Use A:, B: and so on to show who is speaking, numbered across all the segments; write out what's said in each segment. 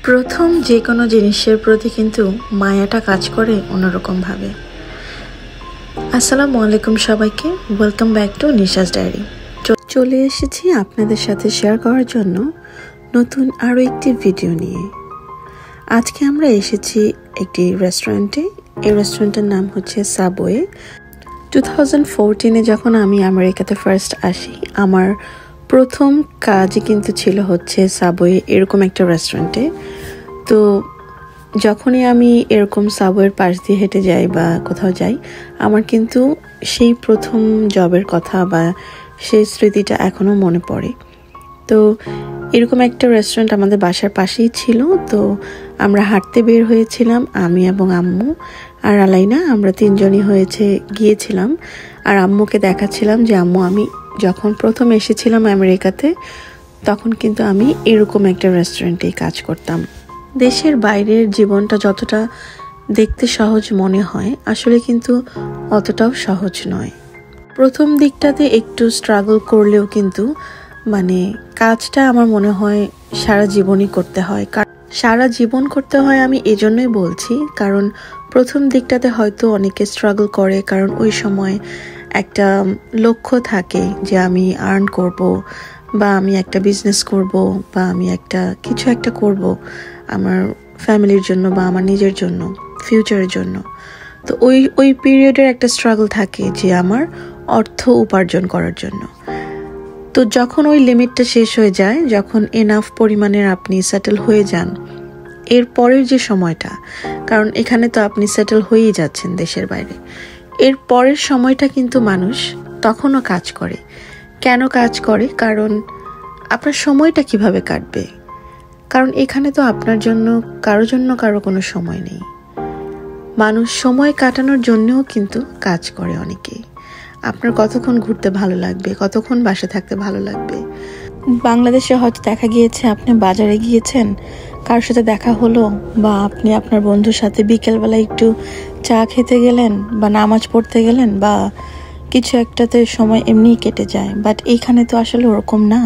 A: প্রথম যে কোনো জিনিসের প্রতি কিন্তু মায়াটা কাজ করে অন্যরকম ভাবে। আসসালামু আলাইকুম সবাইকে, welcome back to Nisha's diary. চলে এসেছি আপনাদের সাথে শেয়ার করার জন্য নতুন আরও একটি ভিডিও নিয়ে। আজকে আমরা এসেছি একটি রেস্টুরেন্টে। এই রেস্টুরেন্টের নাম হচ্ছে সাবওয়ে। 2014-এ যখন আমি আমেরিকাতে ফার্স্ট আসি, আমার প্রথম কাজই কিন্তু ছিল হচ্ছে সাবওয়ে এরকম একটা রেস্টুরেন্টে। তো যখনই আমি এরকম সাবওয়ের পাশ দিয়ে হেঁটে যাই বা কোথাও যাই, আমার কিন্তু সেই প্রথম জবের কথা বা সেই স্মৃতিটা এখনও মনে পড়ে। তো এরকম একটা রেস্টুরেন্ট আমাদের বাসার পাশেই ছিল। তো আমরা হাঁটতে বের হয়েছিলাম, আমি এবং আম্মু আর আলাইনা, আমরা তিনজনই গিয়েছিলাম। আর আম্মুকে দেখাচ্ছিলাম যে আম্মু, আমি যখন প্রথম এসেছিলাম আমেরিকাতে তখন কিন্তু আমি এরকম একটা রেস্টুরেন্টেই কাজ করতাম। দেশের বাইরের জীবনটা যতটা দেখতে সহজ মনে হয়, আসলে কিন্তু অতটাও সহজ নয়। প্রথম দিকটাতে একটু স্ট্রাগল করলেও কিন্তু কাজটা আমার মনে হয় সারা জীবনই করতে হয়। সারা জীবন করতে হয় আমি এজন্যই বলছি, কারণ প্রথম দিকটাতে হয়তো অনেকে স্ট্রাগল করে, কারণ ওই সময় একটা লক্ষ্য থাকে যে আমি আর্ন করব, বা আমি একটা বিজনেস করব, বা আমি কিছু একটা করব আমার ফ্যামিলির জন্য বা আমার নিজের জন্য, ফিউচারের জন্য। তো ওই পিরিয়ডের একটা স্ট্রাগল থাকে যে আমার অর্থ উপার্জন করার জন্য। তো যখন ওই লিমিটটা শেষ হয়ে যায়, যখন এনাফ পরিমাণের আপনি সেটেল হয়ে যান, এর পরের যে সময়টা, কারণ এখানে তো আপনি সেটেল হয়েই যাচ্ছেন দেশের বাইরে, এর পরের সময়টা কিন্তু মানুষ তখনও কাজ করে। কেন কাজ করে? কারণ আপনার সময়টা কিভাবে কাটবে, কারণ এখানে তো আপনার জন্য কারো কোনো সময় নেই। মানুষ সময় কাটানোর জন্যও কিন্তু কাজ করে অনেকেই। আপনার কতক্ষণ ঘুরতে ভালো লাগবে, কতক্ষণ বাসা থাকতে ভালো লাগবে। বাংলাদেশে হয়তো দেখা গিয়েছে আপনি বাজারে গিয়েছেন, কারোর সাথে দেখা হলো, বা আপনি আপনার বন্ধুর সাথে বিকেলবেলা একটু চা খেতে গেলেন বা নামাজ পড়তে গেলেন, বা কিছু একটাতে সময় এমনিই কেটে যায়। বাট এইখানে তো আসলে ওরকম না।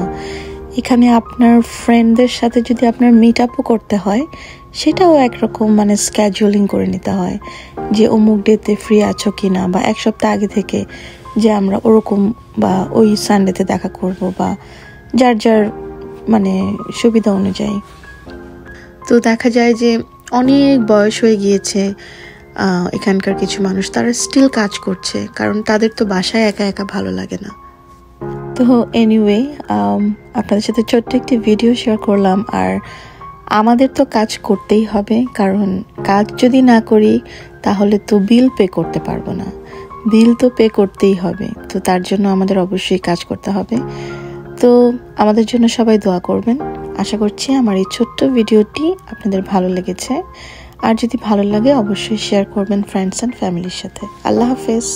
A: এখানে আপনার ফ্রেন্ডদের সাথে যদি আপনার মিট আপও করতে হয়, সেটাও একরকম স্ক্যাজুয়ালিং করে নিতে হয় যে অমুক ডেতে ফ্রি আছো কিনা, বা এক সপ্তাহ আগে থেকে যে আমরা ওরকম বা ওই সানডেতে দেখা করব, বা যার যার সুবিধা অনুযায়ী। তো দেখা যায় যে অনেক বয়স হয়ে গিয়েছে এখানকার কিছু মানুষ, তারা স্টিল কাজ করছে, কারণ তাদের তো বাসায় একা একা ভালো লাগে না। তো এনিওয়ে, আপনাদের সাথে ছোট্ট একটি ভিডিও শেয়ার করলাম। আর আমাদের তো কাজ করতেই হবে, কারণ কাজ যদি না করি তাহলে তো বিল পে করতে পারবো না। বিল তো পে করতেই হবে, তো তার জন্য আমাদের অবশ্যই কাজ করতে হবে। তো আমাদের জন্য সবাই দোয়া করবেন। আশা করছি আমার এই ছোট্ট ভিডিওটি আপনাদের ভালো লেগেছে। আর যদি ভালো লাগে অবশ্যই শেয়ার করবেন ফ্রেন্ডস অ্যান্ড ফ্যামিলির সাথে। আল্লাহ হাফেজ।